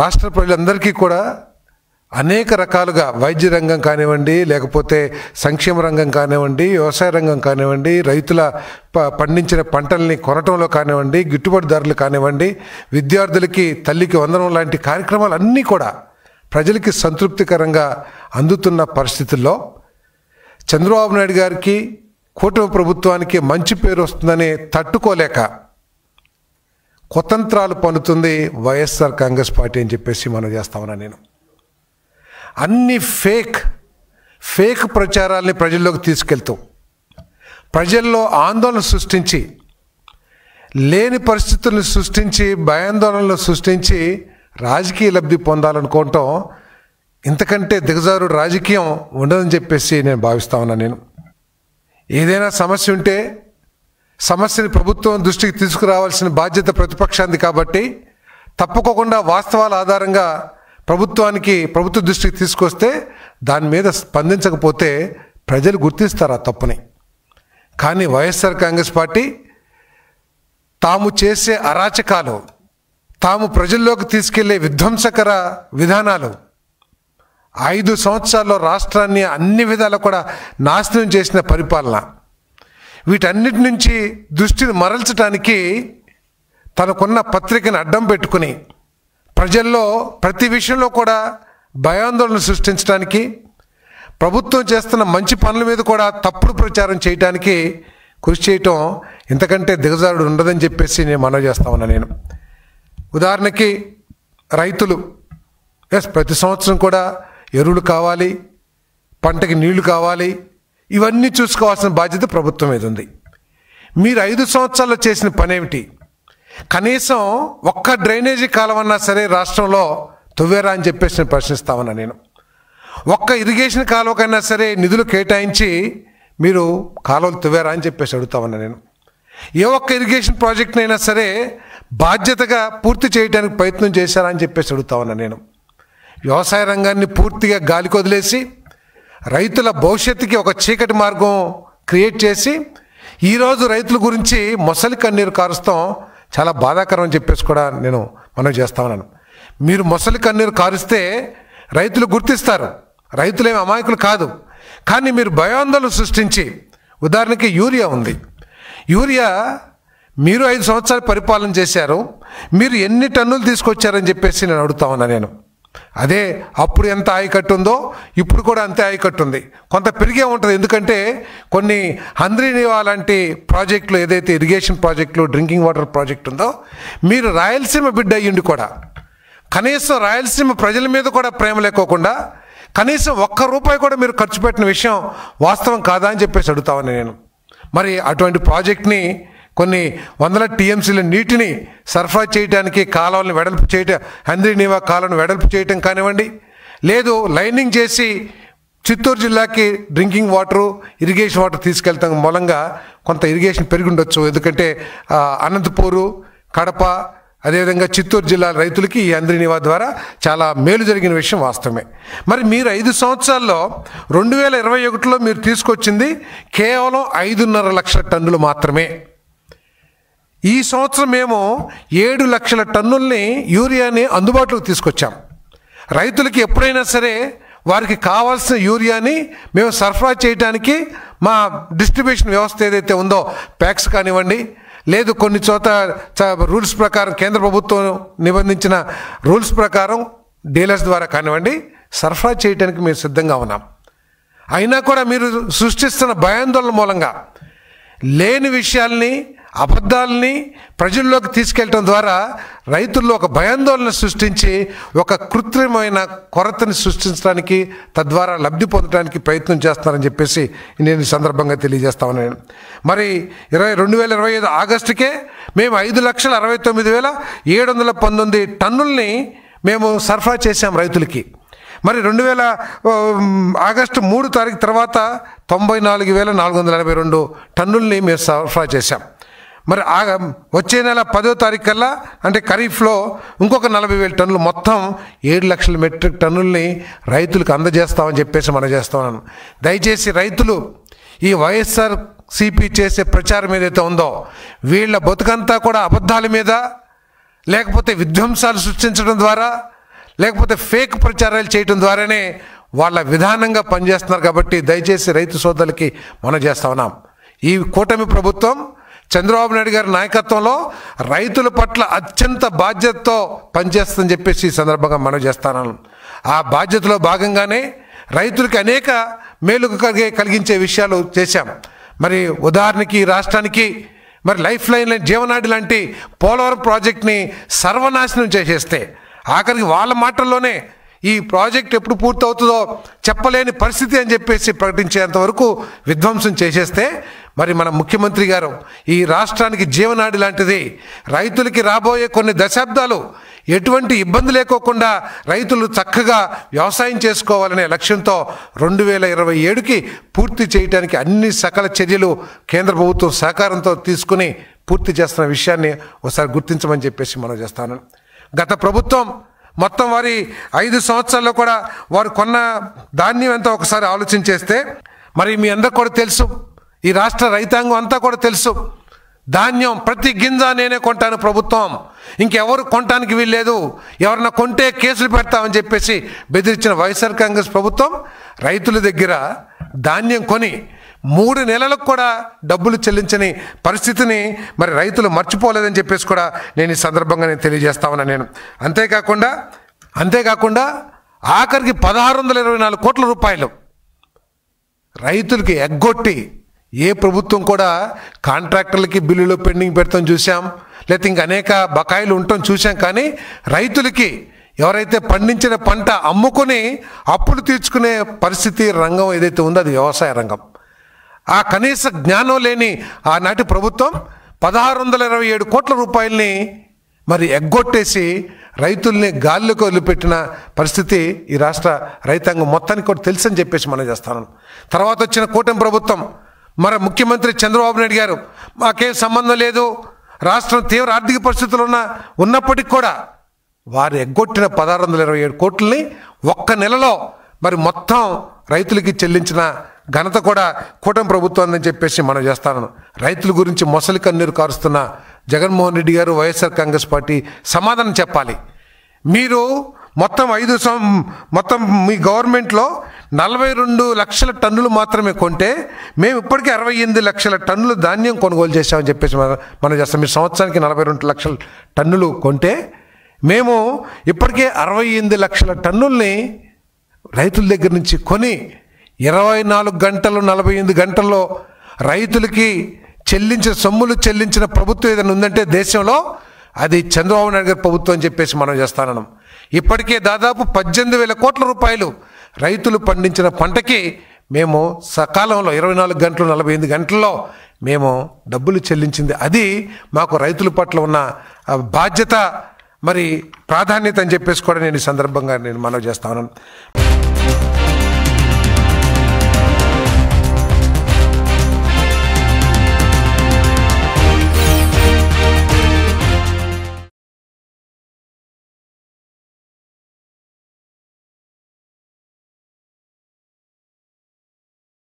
రాష్ట్ర ప్రజలందరికీ కూడా అనేక రకాలుగా వైద్య రంగం కానివ్వండి, లేకపోతే సంక్షేమ రంగం కానివ్వండి, వ్యవసాయ రంగం కానివ్వండి, రైతుల పండించిన పంటల్ని కొనటంలో కానివ్వండి, గిట్టుబాటు ధరలు కానివ్వండి, విద్యార్థులకి తల్లికి వందనం లాంటి కార్యక్రమాలు అన్నీ కూడా ప్రజలకి సంతృప్తికరంగా అందుతున్న పరిస్థితుల్లో చంద్రబాబు నాయుడు గారికి, కూటమి ప్రభుత్వానికి మంచి పేరు వస్తుందని తట్టుకోలేక కుతంత్రాలు పన్నుతుంది వైఎస్ఆర్ కాంగ్రెస్ పార్టీ అని చెప్పేసి మనం చేస్తామన్నా. నేను అన్ని ఫేక్ ప్రచారాల్ని ప్రజల్లోకి తీసుకెళ్తూ ప్రజల్లో ఆందోళన సృష్టించి, లేని పరిస్థితులను సృష్టించి, భయాందోళనలు సృష్టించి రాజకీయ లబ్ధి పొందాలనుకోవటం ఇంతకంటే దిగజారుడు రాజకీయం ఉండదని చెప్పేసి నేను భావిస్తా ఉన్నా. నేను ఏదైనా సమస్య ఉంటే సమస్యని ప్రభుత్వం దృష్టికి తీసుకురావాల్సిన బాధ్యత ప్రతిపక్షానికి కాబట్టి తప్పకోకుండా వాస్తవాల ఆధారంగా ప్రభుత్వ దృష్టికి తీసుకొస్తే దాని మీద స్పందించకపోతే ప్రజలు గుర్తిస్తారు ఆ తప్పుని. కానీ వైఎస్ఆర్ కాంగ్రెస్ పార్టీ తాము చేసే అరాచకాలు, తాము ప్రజల్లోకి తీసుకెళ్లే విధ్వంసకర విధానాలు 5 సంవత్సరాల్లో రాష్ట్రాన్ని అన్ని విధాలు కూడా నాశనం చేసిన పరిపాలన, వీటన్నిటి నుంచి దృష్టిని మరల్చడానికి తనకున్న పత్రికను అడ్డం పెట్టుకుని ప్రజల్లో ప్రతి విషయంలో కూడా భయాందోళన సృష్టించడానికి, ప్రభుత్వం చేస్తున్న మంచి పనుల మీద కూడా తప్పుడు ప్రచారం చేయడానికి కృషి చేయటం ఇంతకంటే దిగజారుడు ఉండదని చెప్పేసి నేను మనవి చేస్తా ఉన్నా. నేను ఉదాహరణకి రైతులు ప్రతి సంవత్సరం కూడా ఎరువులు కావాలి, పంటకి నీళ్లు కావాలి, ఇవన్నీ చూసుకోవాల్సిన బాధ్యత ప్రభుత్వం మీద ఉంది. మీరు 5 సంవత్సరాల్లో చేసిన పని ఏమిటి? కనీసం ఒక్క డ్రైనేజీ కాలువన్నా సరే రాష్ట్రంలో తవ్వారా అని చెప్పేసి నేను ప్రశ్నిస్తామన్నా. నేను ఒక్క ఇరిగేషన్ కాలువకైనా సరే నిధులు కేటాయించి మీరు కాలువలు తవ్వారా అని చెప్పేసి అడుగుతామన్నా. నేను ఏ ఒక్క ఇరిగేషన్ ప్రాజెక్ట్నైనా సరే బాధ్యతగా పూర్తి చేయడానికి ప్రయత్నం చేశారా అని చెప్పేసి అడుగుతామన్నా. నేను వ్యవసాయ రంగాన్ని పూర్తిగా గాలికి వదిలేసి రైతుల భవిష్యత్తుకి ఒక చీకటి మార్గం క్రియేట్ చేసి ఈరోజు రైతుల గురించి మొసలి కన్నీరు కారుస్తాం చాలా బాధాకరం అని చెప్పేసి కూడా నేను మనం చేస్తా ఉన్నాను. మీరు మొసలి కన్నీరు కారుస్తే రైతులు గుర్తిస్తారు, రైతులేమి అమాయకులు కాదు. కానీ మీరు భయాందోళన సృష్టించి, ఉదాహరణకి యూరియా ఉంది, యూరియా మీరు 5 సంవత్సరాలు పరిపాలన చేశారు, మీరు ఎన్ని టన్నులు తీసుకొచ్చారని చెప్పేసి నేను అడుగుతా ఉన్నా. నేను అదే అప్పుడు ఎంత ఆయకట్టు ఉందో ఇప్పుడు కూడా అంతే ఆయకట్టు ఉంది, కొంత పెరిగే ఉంటుంది. ఎందుకంటే కొన్ని హంద్రీనివా లాంటి ప్రాజెక్టులు, ఏదైతే ఇరిగేషన్ ప్రాజెక్టులు, డ్రింకింగ్ వాటర్ ప్రాజెక్ట్ ఉందో, మీరు రాయలసీమ బిడ్డ అయ్యిండి కూడా కనీసం రాయలసీమ ప్రజల మీద కూడా ప్రేమ లేకోకుండా కనీసం ₹1 కూడా మీరు ఖర్చు పెట్టిన విషయం వాస్తవం కాదా అని చెప్పేసి అడుగుతామని నేను. మరి అటువంటి ప్రాజెక్ట్ని కొన్ని వందల టీఎంసీల నీటిని సరఫరా చేయడానికి కాలువలను వెడల్పు చేయటం, హంద్రీనివా కాలువను వెడల్పు చేయటం కానివ్వండి, లేదు లైనింగ్ చేసి చిత్తూరు జిల్లాకి డ్రింకింగ్ వాటరు, ఇరిగేషన్ వాటర్ తీసుకెళ్తాం మూలంగా కొంత ఇరిగేషన్ పెరిగి ఉండొచ్చు. ఎందుకంటే అనంతపూరు, కడప, అదేవిధంగా చిత్తూరు జిల్లా రైతులకి ఈ హంద్రీనివా ద్వారా చాలా మేలు జరిగిన విషయం వాస్తవమే. మరి మీరు 5 సంవత్సరాల్లో 2021లో మీరు తీసుకొచ్చింది కేవలం 5.5 లక్షల టన్నులు మాత్రమే. ఈ సంవత్సరం మేము 7 లక్షల టన్నుల్ని యూరియాని అందుబాటులోకి తీసుకొచ్చాం. రైతులకి ఎప్పుడైనా సరే వారికి కావాల్సిన యూరియాని మేము సరఫరా చేయడానికి మా డిస్ట్రిబ్యూషన్ వ్యవస్థ ఏదైతే ఉందో, ప్యాక్స్ కానివ్వండి, లేదు కొన్ని చోట రూల్స్ ప్రకారం కేంద్ర ప్రభుత్వం నిబంధించిన రూల్స్ ప్రకారం డీలర్స్ ద్వారా కానివ్వండి సరఫరా చేయడానికి మేము సిద్ధంగా ఉన్నాం. అయినా కూడా మీరు సృష్టిస్తున్న భయాందోళన మూలంగా లేని విషయాల్ని, అబద్ధాలని ప్రజల్లోకి తీసుకెళ్ళటం ద్వారా రైతుల్లో ఒక భయాందోళన సృష్టించి ఒక కృత్రిమైన కొరతని సృష్టించడానికి, తద్వారా లబ్ధి పొందడానికి ప్రయత్నం చేస్తున్నారని చెప్పేసి నేను ఈ సందర్భంగా తెలియజేస్తా ఉన్నాను. మరి 2025 ఆగస్టుకే మేము 5,69,719 టన్నుల్ని మేము సరఫరా చేశాం రైతులకి. మరి ఆగస్టు 3 తారీఖు తర్వాత 94,482 టన్నుల్ని మేము సరఫరా చేశాం. మరి వచ్చే నెల 10వ తారీఖు కల్లా, అంటే ఖరీఫ్లో ఇంకొక 40,000 టన్నులు, మొత్తం 7 లక్షల మెట్రిక్ టన్నుల్ని రైతులకు అందజేస్తామని చెప్పేసి మనం చేస్తున్నాను. దయచేసి రైతులు ఈ వైఎస్ఆర్ సిపి చేసే ప్రచారం ఏదైతే ఉందో, వీళ్ళ బతుకంతా కూడా అబద్ధాల మీద, లేకపోతే విధ్వంసాలు సృష్టించడం ద్వారా, లేకపోతే ఫేక్ ప్రచారాలు చేయడం ద్వారానే వాళ్ళ విధానంగా పనిచేస్తున్నారు. కాబట్టి దయచేసి రైతు సోదరులకి మనం చేస్తా ఉన్నాం, ఈ కూటమి ప్రభుత్వం చంద్రబాబు నాయుడు గారి నాయకత్వంలో రైతుల పట్ల అత్యంత బాధ్యతతో పనిచేస్తుందని చెప్పేసి ఈ సందర్భంగా మనం చేస్తాను. ఆ బాధ్యతలో భాగంగానే రైతులకి అనేక మేలు కలిగించే విషయాలు చేశాం. మరి ఉదాహరణకి రాష్ట్రానికి మరి లైఫ్ లైన్ జీవనాడి లాంటి పోలవరం ప్రాజెక్ట్ని సర్వనాశనం చేసేస్తే ఆఖరికి వాళ్ళ మాటల్లోనే ఈ ప్రాజెక్ట్ ఎప్పుడు పూర్తవుతుందో చెప్పలేని పరిస్థితి అని చెప్పేసి ప్రకటించేంత వరకు విధ్వంసం చేసేస్తే మరి మన ముఖ్యమంత్రి గారు ఈ రాష్ట్రానికి జీవనాడి లాంటిది రైతులకి రాబోయే కొన్ని దశాబ్దాలు ఎటువంటి ఇబ్బంది లేకోకుండా రైతులు చక్కగా వ్యవసాయం చేసుకోవాలనే లక్ష్యంతో 2027కి పూర్తి చేయడానికి అన్ని సకల చర్యలు కేంద్ర ప్రభుత్వం సహకారంతో తీసుకుని పూర్తి చేస్తున్న విషయాన్ని ఒకసారి గుర్తించమని చెప్పేసి మనం చేస్తాను. గత ప్రభుత్వం మొత్తం వారి 5 సంవత్సరాల్లో కూడా వారు కొన్న ధాన్యం ఎంతో ఒకసారి ఆలోచన చేస్తే మరి మీ అందరికి కూడా తెలుసు, ఈ రాష్ట్ర రైతాంగం అంతా కూడా తెలుసు, ధాన్యం ప్రతి గింజ నేనే కొంటాను ప్రభుత్వం, ఇంకెవరు కొనటానికి వీల్లేదు, ఎవరన్నా కొంటే కేసులు పెడతామని చెప్పేసి బెదిరించిన వైఎస్ఆర్ కాంగ్రెస్ ప్రభుత్వం రైతుల దగ్గర ధాన్యం కొని 3 నెలలకు కూడా డబ్బులు చెల్లించని పరిస్థితిని మరి రైతులు మర్చిపోలేదని చెప్పేసి కూడా నేను ఈ సందర్భంగా తెలియజేస్తా ఉన్నా. నేను అంతేకాకుండా ఆఖరికి 1624 కోట్ల రూపాయలు రైతులకి ఎగ్గొట్టి ఏ ప్రభుత్వం కూడా కాంట్రాక్టర్లకి బిల్లులు పెండింగ్ పెడతాం చూసాం, లేకపోతే ఇంకా అనేక బకాయిలు ఉండటం చూసాం. కానీ రైతులకి ఎవరైతే పండించిన పంట అమ్ముకొని అప్పులు తీర్చుకునే పరిస్థితి రంగం ఏదైతే ఉందో అది వ్యవసాయ రంగం. ఆ కనీస జ్ఞానం లేని ఆనాటి ప్రభుత్వం 1627 కోట్ల రూపాయలని మరి ఎగ్గొట్టేసి రైతుల్ని గాల్లోకి వదిలిపెట్టిన పరిస్థితి ఈ రాష్ట్ర రైతాంగం మొత్తానికి కూడా తెలుసని చెప్పేసి మనం చేస్తాను. తర్వాత వచ్చిన కూటమి ప్రభుత్వం మరి ముఖ్యమంత్రి చంద్రబాబు నాయుడు గారు మాకేం సంబంధం లేదు, రాష్ట్రం తీవ్ర ఆర్థిక పరిస్థితులు ఉన్నప్పటికీ కూడా వారు ఎగ్గొట్టిన 1627 కోట్లని ఒక్క నెలలో మరి మొత్తం రైతులకి చెల్లించిన ఘనత కూడా కూటమి ప్రభుత్వం అని చెప్పేసి మనం చేస్తాను. రైతుల గురించి మొసలి కన్నీరు కారుస్తున్న జగన్మోహన్ రెడ్డి గారు, వైఎస్ఆర్ కాంగ్రెస్ పార్టీ సమాధానం చెప్పాలి. మీరు మొత్తం మీ గవర్నమెంట్లో 42 లక్షల టన్నులు మాత్రమే కొంటే మేము ఇప్పటికే 68 లక్షల టన్నులు ధాన్యం కొనుగోలు చేసామని చెప్పేసి మనం చేస్తాం. మీరు సంవత్సరానికి 42 లక్షల టన్నులు కొంటే మేము ఇప్పటికే 68 లక్షల టన్నుల్ని రైతుల దగ్గర నుంచి కొని 24 గంటలు 48 గంటల్లో రైతులకి సొమ్ములు చెల్లించిన ప్రభుత్వం ఏదైనా ఉందంటే దేశంలో అది చంద్రబాబు నాయుడు గారి ప్రభుత్వం అని చెప్పేసి మనం చేస్తాను. ఇప్పటికే దాదాపు 18,000 కోట్ల రూపాయలు రైతులు పండించిన పంటకి మేము సకాలంలో 24 గంటలు 48 గంటల్లో మేము డబ్బులు చెల్లించింది. అది మాకు రైతుల పట్ల ఉన్న బాధ్యత, మరి ప్రాధాన్యత అని చెప్పేసి కూడా నేను ఈ సందర్భంగా మనవి చేస్తాను.